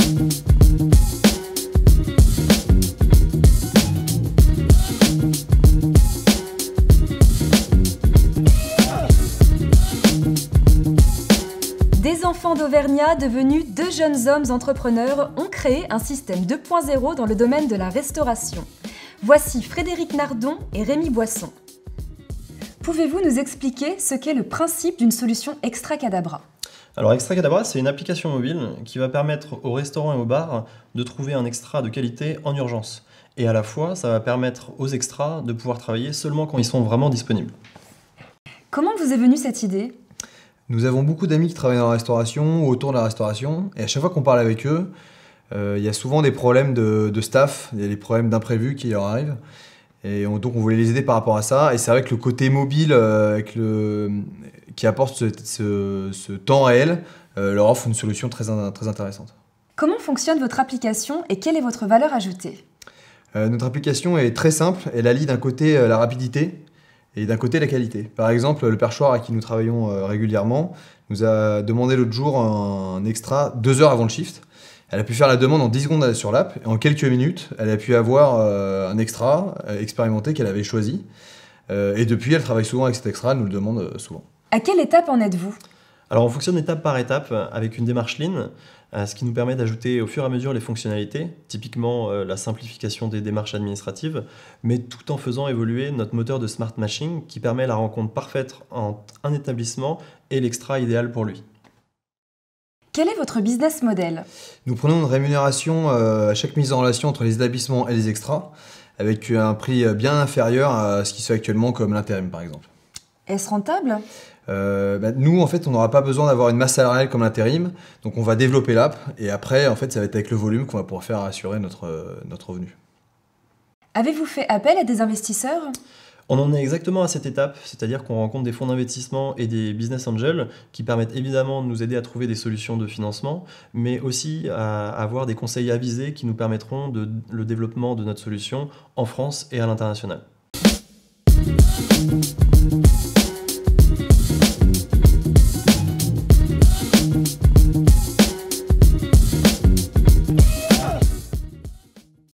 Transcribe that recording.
Des enfants d'Auvergnat devenus deux jeunes hommes entrepreneurs ont créé un système 2.0 dans le domaine de la restauration. Voici Frédéric Nardon et Rémi Boisson. Pouvez-vous nous expliquer ce qu'est le principe d'une solution Extracadabra ? Alors Extracadabra, c'est une application mobile qui va permettre aux restaurants et aux bars de trouver un extra de qualité en urgence. Et à la fois, ça va permettre aux extras de pouvoir travailler seulement quand ils sont vraiment disponibles. Comment vous est venue cette idée ? Nous avons beaucoup d'amis qui travaillent dans la restauration ou autour de la restauration, et à chaque fois qu'on parle avec eux, il y a souvent des problèmes de staff, il y a des problèmes d'imprévus qui leur arrivent, et donc on voulait les aider par rapport à ça. Et c'est vrai que le côté mobile qui apporte ce temps réel leur offre une solution très intéressante. Comment fonctionne votre application et quelle est votre valeur ajoutée ? Notre application est très simple, elle allie d'un côté la rapidité, et d'un côté la qualité. Par exemple, le perchoir à qui nous travaillons régulièrement nous a demandé l'autre jour un extra 2 heures avant le shift. Elle a pu faire la demande en 10 secondes sur l'app, et en quelques minutes, elle a pu avoir un extra expérimenté qu'elle avait choisi. Et depuis, elle travaille souvent avec cet extra, elle nous le demande souvent. À quelle étape en êtes-vous ? Alors on fonctionne étape par étape avec une démarche lean, ce qui nous permet d'ajouter au fur et à mesure les fonctionnalités, typiquement la simplification des démarches administratives, mais tout en faisant évoluer notre moteur de Smart Matching qui permet la rencontre parfaite entre un établissement et l'extra idéal pour lui. Quel est votre business model ? Nous prenons une rémunération à chaque mise en relation entre les établissements et les extras, avec un prix bien inférieur à ce qui se fait actuellement comme l'intérim par exemple. Est-ce rentable ? Nous, en fait, on n'aura pas besoin d'avoir une masse salariale comme l'intérim, donc on va développer l'app, et après, en fait, ça va être avec le volume qu'on va pouvoir faire assurer notre revenu. Avez-vous fait appel à des investisseurs ? On en est exactement à cette étape, c'est-à-dire qu'on rencontre des fonds d'investissement et des business angels qui permettent évidemment de nous aider à trouver des solutions de financement, mais aussi à avoir des conseils avisés qui nous permettront le développement de notre solution en France et à l'international.